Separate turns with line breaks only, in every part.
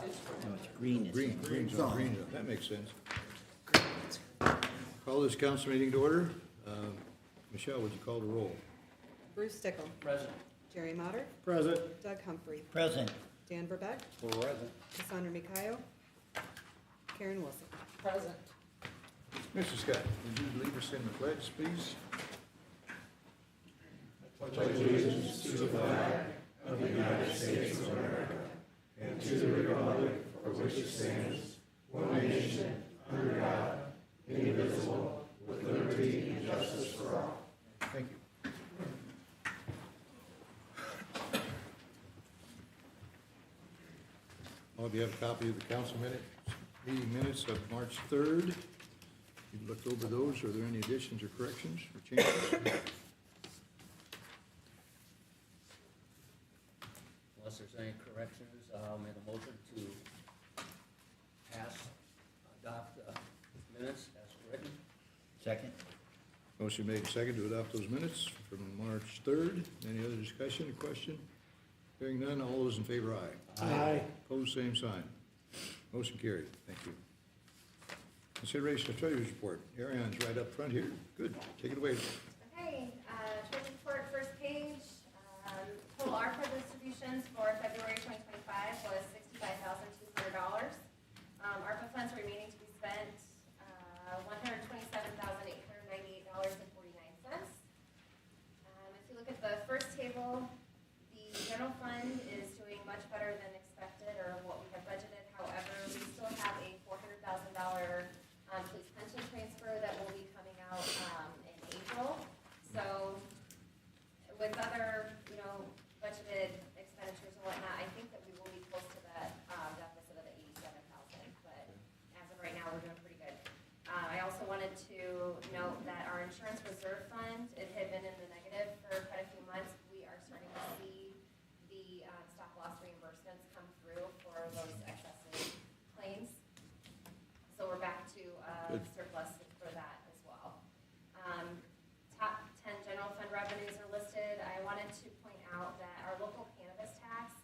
No, it's green.
Green zone, that makes sense. Call this council meeting to order. Michelle, would you call the roll?
Bruce Stickle.
Present.
Jerry Motter.
Present.
Doug Humphrey.
Present.
Dan Verbeck.
Present.
Cassandra Mikayo. Karen Wilson.
Present.
Mr. Scott, would you lead us in the pledge, please? Thank you. All of you have a copy of the council meeting minutes of March 3rd. You've looked over those. Are there any additions or corrections or changes?
Unless there's any corrections, I'll make a motion to adopt the minutes as written.
Second.
Motion made second to adopt those minutes from March 3rd. Any other discussion or question? Hearing none, all those in favor, aye.
Aye.
Opposed, same sign. Motion carried. Thank you. Consideration of treasurer's report. Ariane's right up front here. Good. Take it away.
Okay, treasurer's report, first page. Total ARPA distributions for February 2025 was $65,200. ARPA funds remaining to be spent, $127,898.49. If you look at the first table, the general fund is doing much better than expected or what we have budgeted. However, we still have a $400,000 police pension transfer that will be coming out in April. So with other, budgeted expenditures and whatnot, I think that we will be close to that deficit of the $87,000. But as of right now, we're doing pretty good. I also wanted to note that our insurance reserve fund, it had been in the negative for quite a few months. We are starting to see the stop loss reimbursements come through for those excessive claims. So we're back to
Good.
surplus for that as well. Top 10 general fund revenues are listed. I wanted to point out that our local cannabis tax,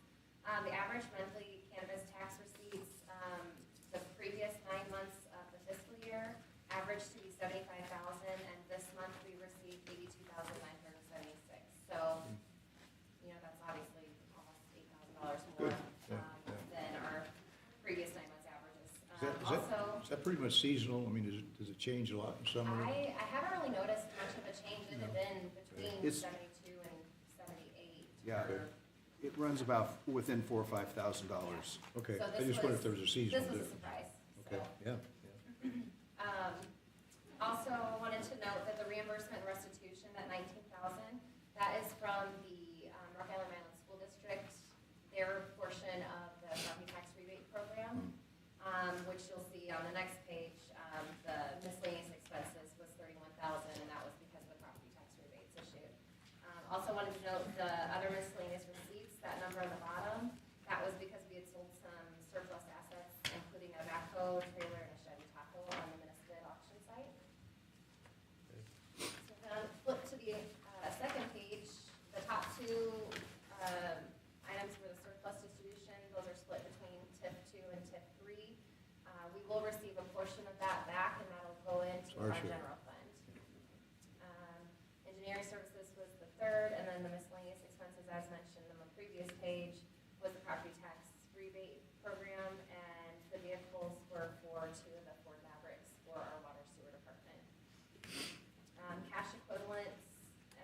the average monthly cannabis tax receipts, the previous 9 months of the fiscal year averaged to be $75,000, and this month we received $82,976. So, that's obviously almost $8,000 more
Good. Yeah,
than our previous 9 months averages.
Is that pretty much seasonal? I mean, does it change a lot in summer?
I haven't really noticed much of a change. It had been between
It's-
72 and 78.
Yeah,
for-
it runs about within $4,000 or $5,000.
Okay,
So
I
this
just wondered if
was-
there was a seasonal
This was a
difference.
surprise.
Okay,
So.
yeah.
Also wanted to note that the reimbursement and restitution, that $19,000, that is from the Rock Island Milan School District, their portion of the property tax rebate program, which you'll see on the next page. The miscellaneous expenses was $31,000, and that was because of the property tax rebates issued. Also wanted to note the other miscellaneous receipts, that number on the bottom, that was because we had sold some surplus assets, including a backhoe trailer and a Chevy Tahoe on the Minnesota auction site. So then flip to the second page, the top two items for the surplus distribution, those are split between TIF 2 and TIF 3. We will receive a portion of that back, and that'll go into
Our
our
share.
general fund. Engineering services was the third, and then the miscellaneous expenses, as mentioned on the previous page, was the property tax rebate program, and the vehicles were for 2 of the Ford Mavericks for our water sewer department. Cash equivalents,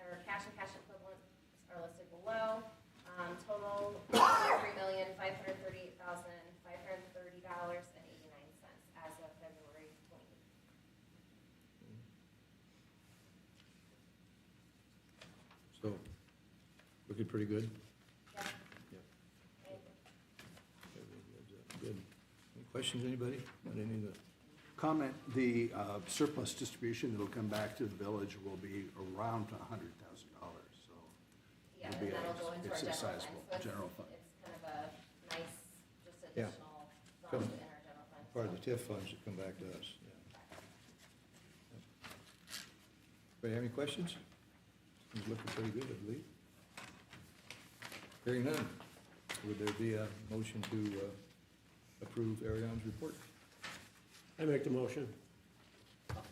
or cash and cash equivalents are listed below. Total $3,538,530.89 as of February 20th.
So, looking pretty good?
Yeah.
Yep.
Okay.
Good. Any questions, anybody? On any of the,
Comment, the surplus distribution that'll come back to the village will be around $100,000, so.
Yeah,
it'll
and
be
that'll go into our
it's a
general fund.
sizable
So it's-
general fund.
It's kind of a nice, just
Yeah.
additional
Come.
fund in our general fund.
part of
so.
the TIF funds that come back to us, yeah. Anybody have any questions? It's looking pretty good, I believe. Hearing none, would there be a motion to approve Ariane's report?
I make the motion.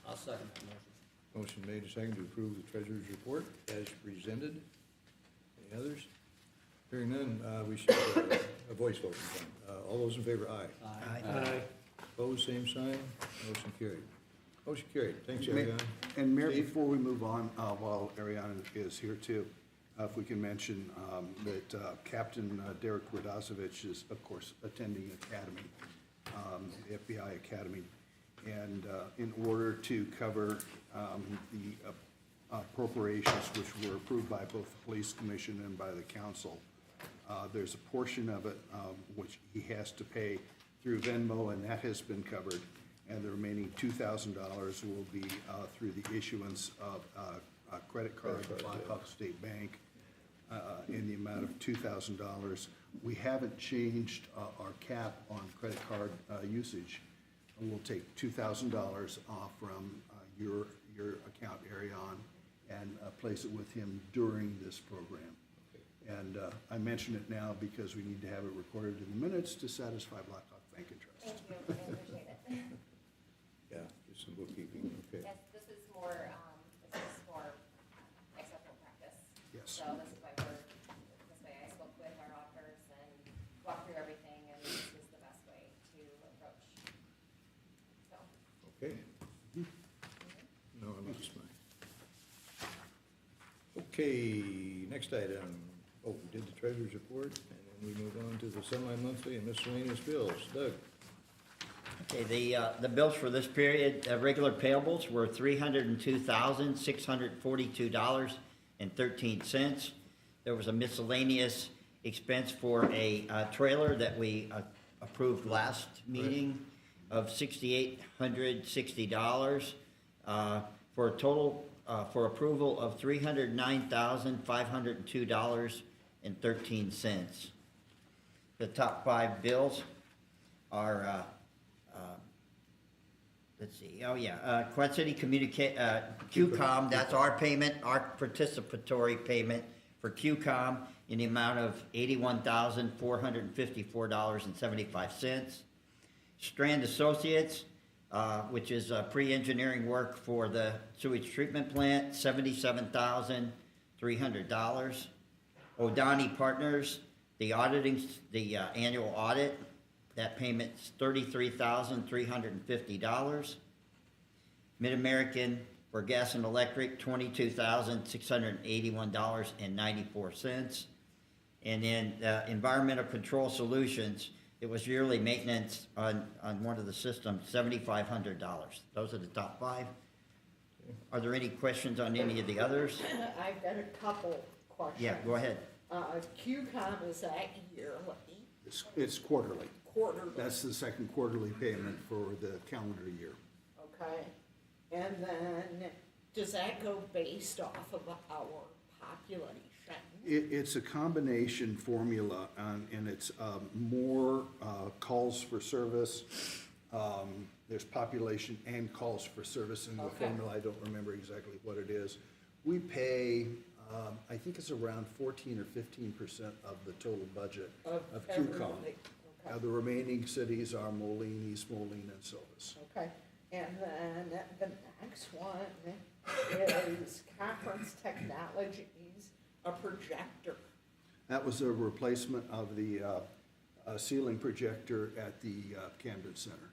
I'll second that motion.
Motion made and seconded to approve the treasurer's report as presented. Any others? Hearing none, we should, a voice vote. All those in favor, aye.
Aye.
Opposed, same sign. Motion carried. Motion carried. Thanks,
Ma-
Ariane.
And Mayor,
Steve?
before we move on, while Ariana is here too, if we can mention that Captain Derek Radosevich is, of course, attending Academy, FBI Academy. And in order to cover the appropriations which were approved by both the police commission and by the council, there's a portion of it which he has to pay through Venmo, and that has been covered. And the remaining $2,000 will be through the issuance of a credit card at Blackhawk State Bank in the amount of $2,000. We haven't changed our cap on credit card usage. We'll take $2,000 off from your account, Ariane, and place it with him during this program. And I mention it now because we need to have it recorded in the minutes to satisfy Blackhawk Bank and Trust.
Thank you, I appreciate it.
Yeah, just some bookkeeping, okay.
Yes, this is more acceptable practice.
Yes.
So this is why this way I spoke with our auditors and walked through everything, and this is the best way to approach. So,
Okay. No, I lost mine. Okay, next item. Oh, we did the treasurer's report, and then we move on to the semi-monthly and miscellaneous bills. Doug?
Okay, the bills for this period, regular payables were $302,642.13. There was a miscellaneous expense for a trailer that we approved last meeting of $6,860, for a total, for approval of $309,502.13. The top five bills are, let's see, Quad City QCOM, that's our payment, our participatory payment for QCOM in the amount of $81,454.75. Strand Associates, which is pre-engineering work for the sewage treatment plant, $77,300. O'Donnell Partners, the annual audit, that payment's $33,350. Mid-American for gas and electric, $22,681.94. And then Environmental Control Solutions, it was yearly maintenance on one of the systems, $7,500. Those are the top five. Are there any questions on any of the others?
I've got a couple questions.
Yeah, go ahead.
QCOM, is that yearly,
It's quarterly.
quarterly?
That's the second quarterly payment for the calendar year.
Okay, and then, does that go based off of our population?
It's a combination formula, and it's more calls for service. There's population and calls for service in the
Okay.
formula. I don't remember exactly what it is. We pay, I think it's around 14 or 15% of the total budget of QCOM.
everybody? Okay.
The remaining cities are Moline, East Moline, and Silvis.
Okay, and then the next one is Conference Technologies, a projector.
That was a replacement of the ceiling projector at the Camden Center.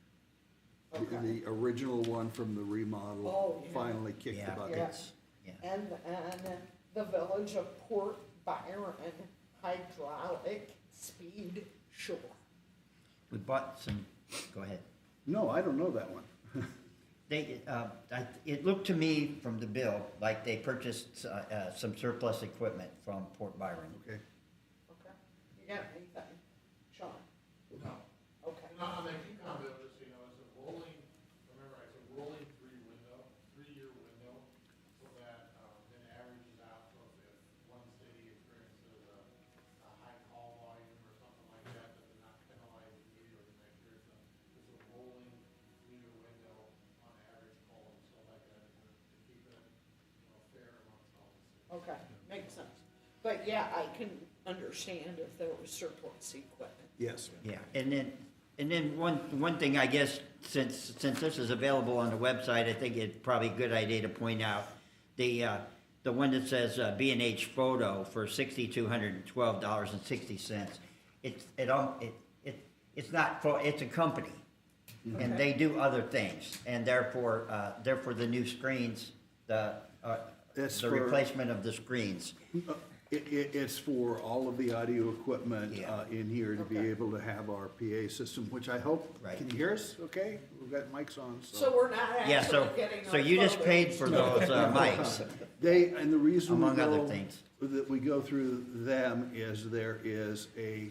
Okay.
The original one from the remodel
Oh, yeah.
finally kicked the
Yeah.
bucket.
Yes.
Yeah.
And then the Village of Port Byron Hydraulic Speed Shore.
We bought some, go ahead.
No, I don't know that one.
It looked to me from the bill like they purchased some surplus equipment from Port Byron.
Okay.
Okay. You got anything, Sean?
No.
Okay.
And on the QCOM bill, just so you know, it's a rolling, remember, it's a rolling three-year window, so that, it averages out, so if one city experiences a high call volume or something like that, that they're not penalized immediately the next year, it's a rolling three-year window on average call and stuff like that, to keep it, fair amongst all the cities.
Okay, makes sense. But yeah, I can understand if there was surplus equipment.
Yes.
Yeah, and then And then one thing, I guess, since this is available on the website, I think it's probably a good idea to point out, the one that says B&H Photo for $6,212.60. It's not, it's a company, and they do other things, and therefore the new screens,
That's
the
for-
replacement of the screens.
It's for all of the audio equipment
Yeah.
in here to be
Okay.
able to have our PA system, which I hope,
Right.
can you hear us okay? We've got mics on,
So we're not
Yeah,
actually getting
so
our
you just paid
photos.
for those mics.
And the reason we
Among other
go,
things.
that we go through them is there is a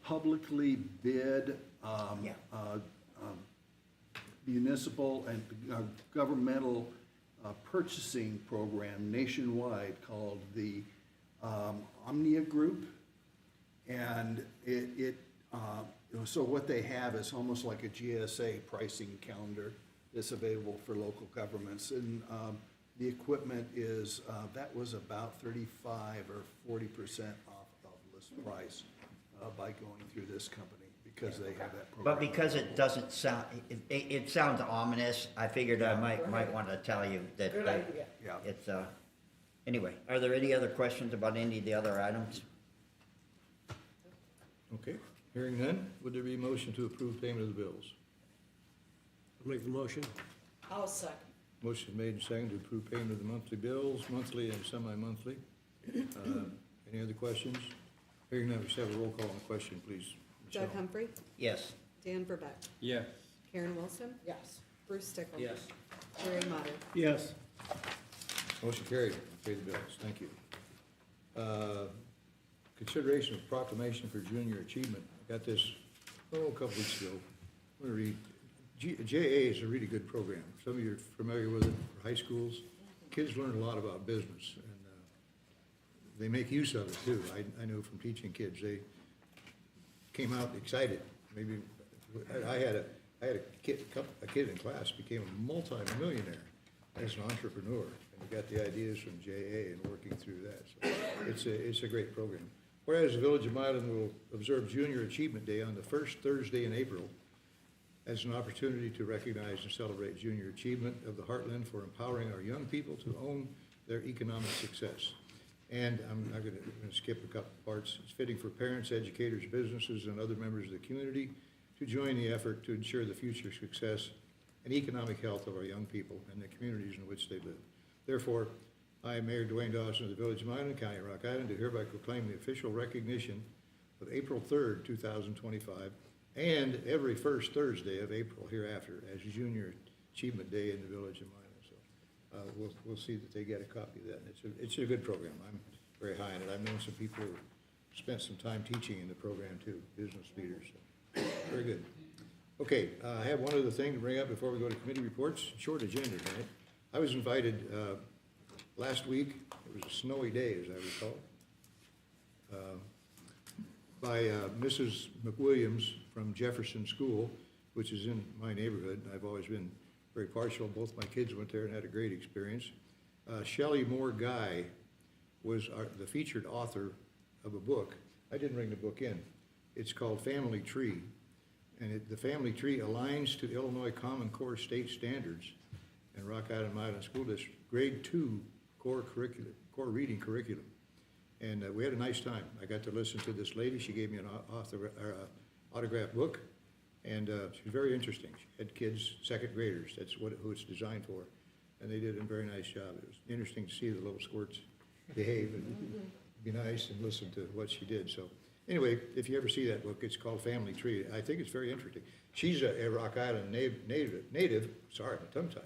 publicly bid,
Yeah.
municipal and governmental purchasing program nationwide called the Omnia Group. And so what they have is almost like a GSA pricing calendar that's available for local governments. And the equipment is, that was about 35 or 40% off of list price by going through this company, because they have that program.
But because it doesn't sound, it sounds ominous, I figured I might want to tell you that.
Good idea.
Yeah.
It's, anyway, are there any other questions about any of the other items?
Okay, hearing none, would there be a motion to approve payment of the bills?
I'll make the motion.
I'll second.
Motion made and seconded to approve payment of the monthly bills, monthly and semi-monthly. Any other questions? Hearing none, we should have a roll call on the question, please.
Doug
Michelle.
Humphrey,
Yes.
Dan Verbeck,
Yes.
Karen Wilson,
Yes.
Bruce Stickle.
Yes.
Larry Motter.
Yes.
Motion carried, pay the bills, thank you. Consideration of proclamation for junior achievement, I got this, a couple weeks ago. I'm gonna read, JA is a really good program, some of you are familiar with it, for high schools. Kids learn a lot about business, and they make use of it too. I know from teaching kids, they came out excited. Maybe, I had a kid in class became a multi-millionaire as an entrepreneur, and we got the ideas from JA and working through that. So it's a great program. Whereas the Village of Milan will observe Junior Achievement Day on the first Thursday in April as an opportunity to recognize and celebrate junior achievement of the Heartland for empowering our young people to own their economic success. And I'm gonna skip a couple parts. It's fitting for parents, educators, businesses, and other members of the community to join the effort to ensure the future success and economic health of our young people and the communities in which they live. Therefore, I, Mayor Dwayne Dawson of the Village of Milan, County of Rock Island, do hereby proclaim the official recognition of April 3rd, 2025, and every first Thursday of April hereafter as Junior Achievement Day in the Village of Milan. So we'll see that they get a copy of that. It's a good program. I'm very high on it. I've known some people who spent some time teaching in the program too, business leaders. So, very good. Okay, I have one other thing to bring up before we go to committee reports. Short agenda tonight. I was invited last week, it was a snowy day, as I recall, by Mrs. McWilliams from Jefferson School, which is in my neighborhood. I've always been very partial. Both my kids went there and had a great experience. Shelley Moore Guy was the featured author of a book. I didn't bring the book in. It's called Family Tree, and the Family Tree aligns to Illinois Common Core state standards and Rock Island Milan School District Grade 2 core reading curriculum. And we had a nice time. I got to listen to this lady. She gave me an autographed book, and she's very interesting. She had kids, second graders. That's who it's designed for, and they did a very nice job. It was interesting to see the little squirts behave and be nice and listen to what she did. So anyway, if you ever see that book, it's called Family Tree. I think it's very interesting. She's a Rock Island native. Sorry, my tongue tied.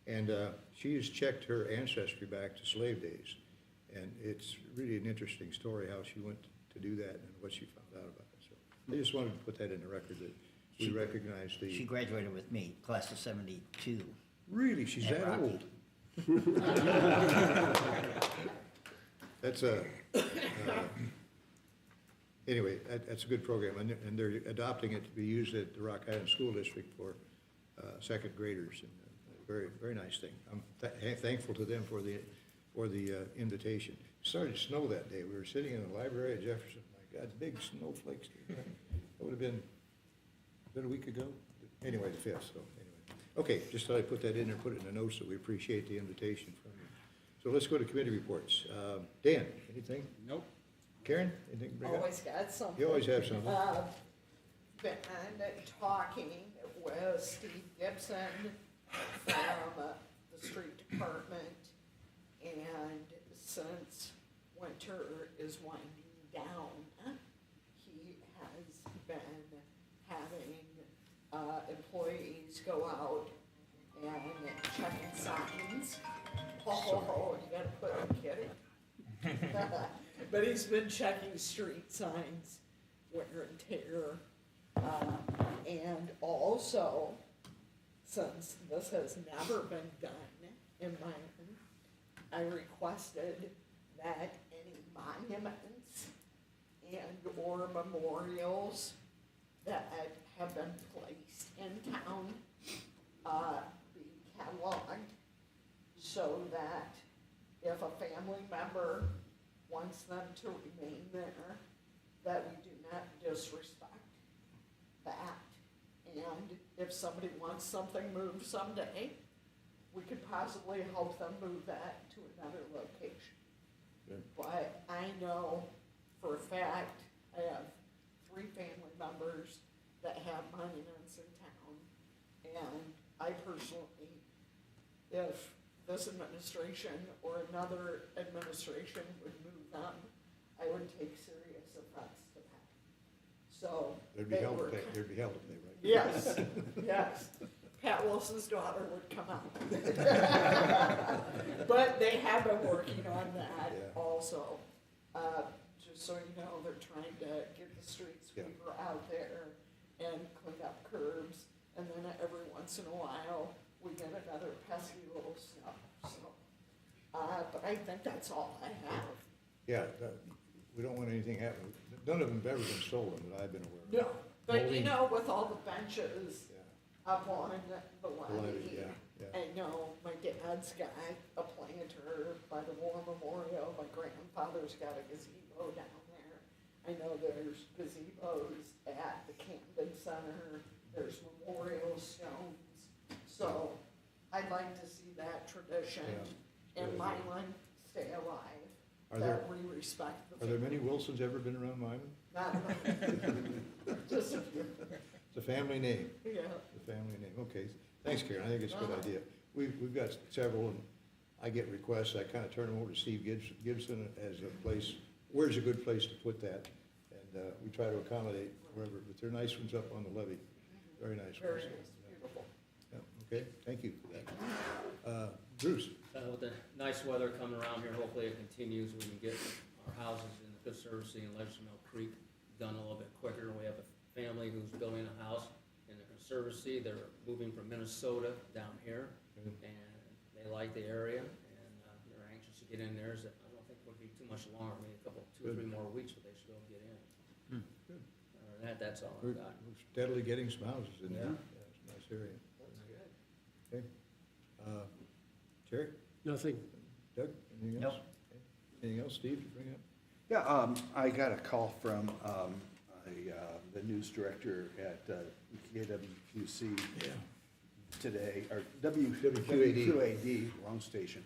And she's checked her ancestry back to slave days. And it's really an interesting story how she went to do that and what she found out about it. So I just wanted to put that in the record that we recognize the.
She graduated with me, class of 72.
Really, she's
At
that
Rocky.
old? That's anyway, that's a good program, and they're adopting it to be used at the Rock Island School District for second graders, and very, very nice thing. I'm thankful to them for the invitation. It started to snow that day. We were sitting in the library at Jefferson. My God, big snowflakes. It would have been been a week ago? Anyway, the 5th, so anyway. Okay, just thought I'd put that in there, put it in the notes that we appreciate the invitation from you. So let's go to committee reports. Dan, anything?
Nope.
Karen, anything to bring up?
Always got something.
You always have something.
Been talking with Steve Gibson from the street department, and since winter is winding down, he has been having employees go out and checking signs. Oh, you gotta put, I'm kidding. But he's been checking street signs, wear and tear. And also, since this has never been done in Milan, I requested that any monuments and or memorials that have been placed in town, be cataloged, so that if a family member wants them to remain there, that we do not disrespect that. And if somebody wants something moved someday, we could possibly help them move that to another location.
Good.
But I know for a fact, I have 3 family members that have monuments in town. And I personally, if this administration or another administration would move them, I would take serious offense to that. So.
There'd be
they
hell to
were-
pay, there'd be hell to pay, right?
Yes, yes. Pat Wilson's daughter would come out. But they have been working on that
Yeah.
also. Just so you know, they're trying to get the street sweeper out there and clean up curbs. And then every once in a while, we get another pesky little snow, so. But I think that's all I have.
Yeah, we don't want anything happening. None of them have ever been stolen that I've been aware of.
No, but you
Molding.
know, with all the benches
Yeah,
up on the
levee,
levee.
yeah.
I know my dad's got a planter by the War Memorial, my grandfather's got a gazebo down there. I know there's gazebos at the Camden Center, there's memorial stones. So I'd like to see that tradition
Yeah.
in Milan stay alive,
Are there,
that we respect the.
are there many Wilsons ever been around Milan?
Not, just a few,
It's a family name,
yeah.
the family name. Okay, thanks Karen, I think it's a good
Uh-huh.
idea. We've got several, and I get requests, I kind of turn them over to Steve Gibson as a place, where's a good place to put that? And we try to accommodate wherever, but they're nice ones up on the levee, very nice
Very
ones.
nice, beautiful.
Yeah, okay, thank you for that. Bruce?
With the nice weather coming around here, hopefully it continues, we can get our houses in the Conservancy and Legend Mill Creek done a little bit quicker. We have a family who's building a house in the Conservancy, they're moving from Minnesota down here,
Good.
and they like the area, and they're anxious to get in there. So I don't think it would be too much longer, maybe a couple, 2 or 3 more weeks, but they should be able to get in.
Good.
Other than that, that's all
We're
I've got.
we're steadily getting some houses in there.
Yeah.
Yeah, it's a nice area.
That's good.
Okay. Terry?
Nothing.
Doug? Anything else? Okay. Anything else, Steve, to bring up?
Yeah, I got a call from the news director at KWQC today, or
WQAD.
WQAD, wrong station,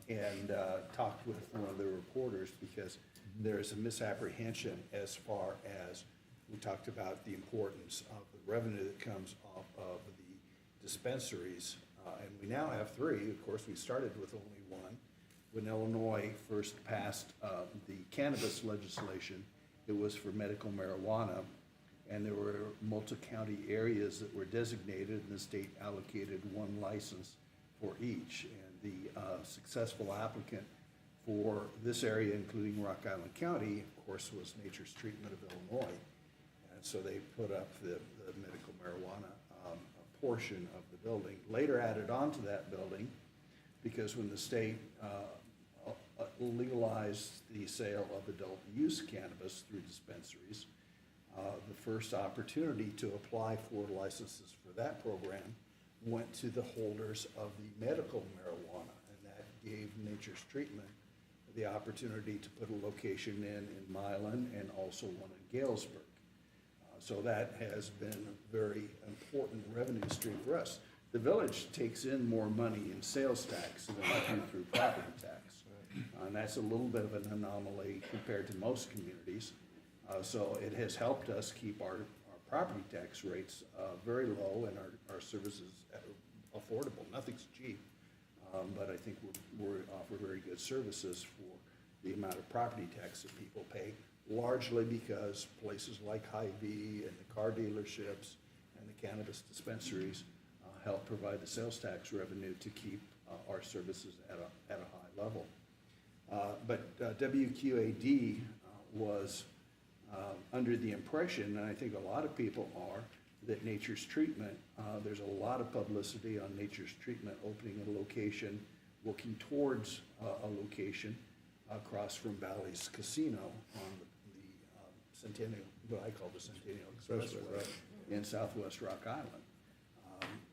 and talked with one of the reporters because there is a misapprehension as far as, we talked about the importance of the revenue that comes off of the dispensaries, and we now have 3. Of course, we started with only 1. When Illinois first passed the cannabis legislation, it was for medical marijuana, and there were multi-county areas that were designated, and the state allocated 1 license for each. And the successful applicant for this area, including Rock Island County, of course, was Nature's Treatment of Illinois. And so they put up the medical marijuana portion of the building. Later added on to that building, because when the state legalized the sale of adult use cannabis through dispensaries, the first opportunity to apply for licenses for that program went to the holders of the medical marijuana, and that gave Nature's Treatment the opportunity to put a location in Milan and also one in Galesburg. So that has been a very important revenue stream for us. The village takes in more money in sales tax than we do through property tax. And that's a little bit of an anomaly compared to most communities. So it has helped us keep our property tax rates very low and our services affordable. Nothing's cheap, but I think we offer very good services for the amount of property tax that people pay, largely because places like Hy-Vee and the car dealerships and the cannabis dispensaries help provide the sales tax revenue to keep our services at a high level. But WQAD was under the impression, and I think a lot of people are, that Nature's Treatment, there's a lot of publicity on Nature's Treatment opening a location, working towards a location across from Valley's Casino on the Centennial, what I call the Centennial Expressway in Southwest Rock Island.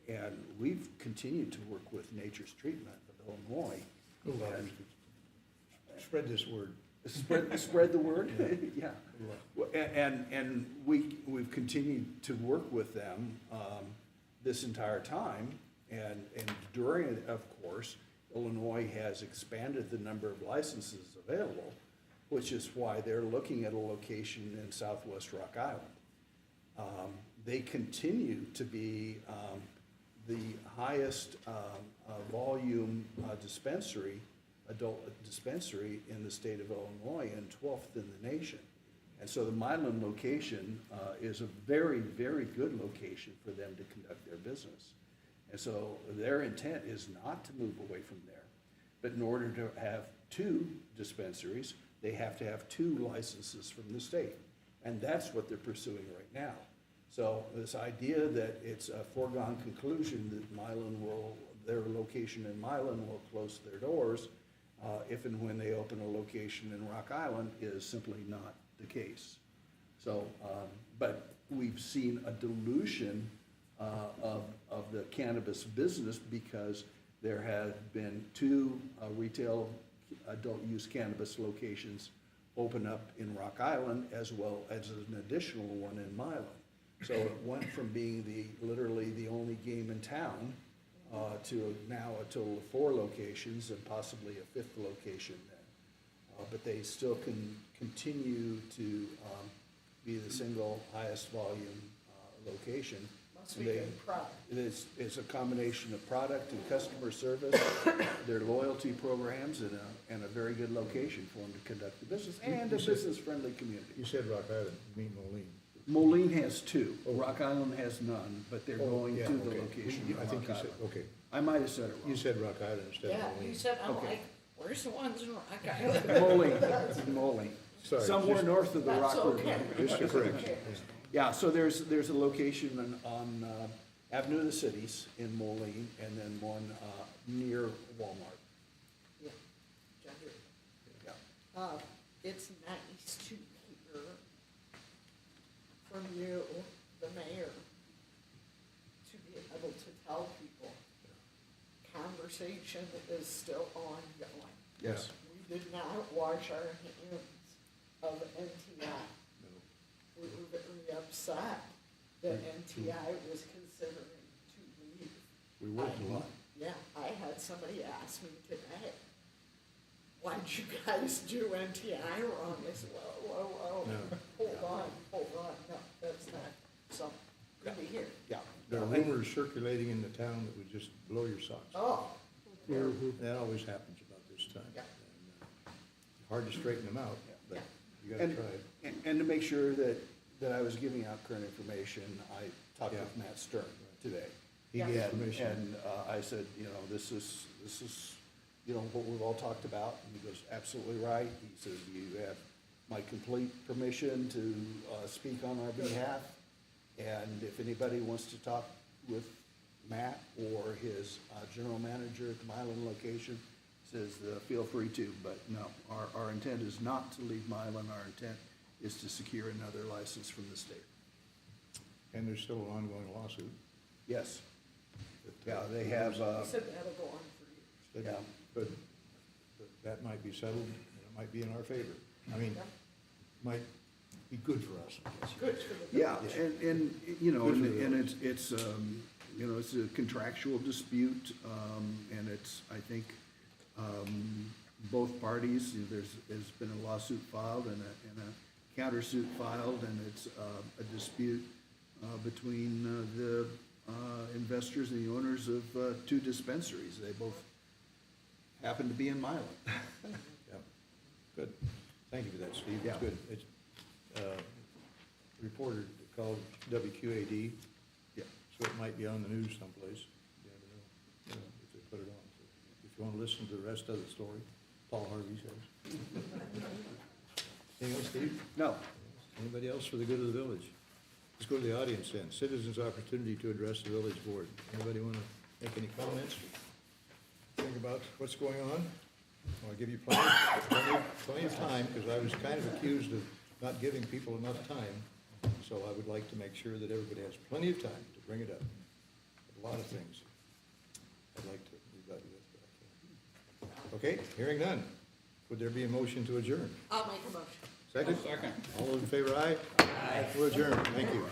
And we've continued to work with Nature's Treatment of Illinois. And
Spread this word.
Spread the word, yeah. Well, and we've continued to work with them this entire time, and during it, of course, Illinois has expanded the number of licenses available, which is why they're looking at a location in Southwest Rock Island. They continue to be the highest volume dispensary, adult dispensary in the state of Illinois, and 12th in the nation. And so the Milan location is a very, very good location for them to conduct their business. And so their intent is not to move away from there. But in order to have 2 dispensaries, they have to have 2 licenses from the state. And that's what they're pursuing right now. So this idea that it's a foregone conclusion that their location in Milan will close their doors if and when they open a location in Rock Island is simply not the case. So, but we've seen a dilution of the cannabis business because there have been 2 retail adult use cannabis locations open up in Rock Island, as well as an additional one in Milan. So it went from being literally the only game in town to now a total of 4 locations and possibly a 5th location then. But they still can continue to be the single highest volume location.
Must be good product.
It's a combination of product and customer service, their loyalty programs, and a very good location for them to conduct the business, and a business-friendly community.
You said Rock Island, you mean Moline.
Moline has 2. Rock Island has none, but they're going
yeah,
to the
okay.
location
I
in
think
Rock
you said,
Island.
okay.
I might have said it
You
wrong.
said Rock Island instead of
Yeah,
Moline.
you said, I'm
Okay.
like, where's the ones in Rock Island?
Moline.
Sorry,
Somewhere
just-
north of the
That's
Rock River.
okay.
Just to correct you.
Okay.
Yeah, so there's a location on Avenue of the Cities in Moline, and then one near Walmart.
Yeah, Gender.
Yeah.
It's nice to hear from you, the mayor, to be able to tell people conversation is still ongoing.
Yes.
We did not wash our hands of NTI. We were very upset that NTI was considering to leave.
We worked a lot.
Yeah, I had somebody ask me today, why'd you guys do NTI wrong? I said, whoa,
No.
hold on, no, that's not, so, good to hear.
Yeah.
There are rumors circulating in the town that would just blow your socks.
Oh,
That always happens about this time.
Yeah.
And, hard to straighten them out, but you gotta
And,
try.
and to make sure that I was giving out current information, I talked with Matt Stern today.
He
Yeah.
gave
And,
permission.
and I said, this is, what we've all talked about. And he goes, absolutely right. He says, you have my complete permission to speak on our behalf. And if anybody wants to talk with Matt or his general manager at the Milan location, says, feel free to. But no, our intent is not to leave Milan. Our intent is to secure another license from the state.
And there's still an ongoing lawsuit.
Yes.
that,
Yeah, they have,
he said that'll go on for years.
that-
yeah.
But that might be settled, and it might be in our favor. I mean,
Yeah.
might be good for us, I guess.
Good for the
Yeah,
village.
and, you know,
Good for
and
the
and it's, you know, it's a contractual dispute, and it's, I think, both parties, you know, there's been a lawsuit filed and a countersuit filed, and it's a dispute between the investors and the owners of two dispensaries. They both happen to be in Milan.
Yeah, good. Thank you for that, Steve.
Yeah.
It's good. It's, reporter called WQAD,
Yeah.
so it might be on the news someplace. You never know, you know, if they put it on. So if you want to listen to the rest of the story, Paul Harvey says. Anything else, Steve?
No,
Anybody else for the good of the village? Let's go to the audience then. Citizens' opportunity to address the village board. Anybody want to make any comments? Think about what's going on? I'll give you plenty of time, because I was kind of accused of not giving people enough time. So I would like to make sure that everybody has plenty of time to bring it up. A lot of things I'd like to rebut with, but I can't. Okay, hearing none. Would there be a motion to adjourn?
I'll make a motion.
Second? Second. All those in favor, aye? Aye. We're adjourned. Thank you.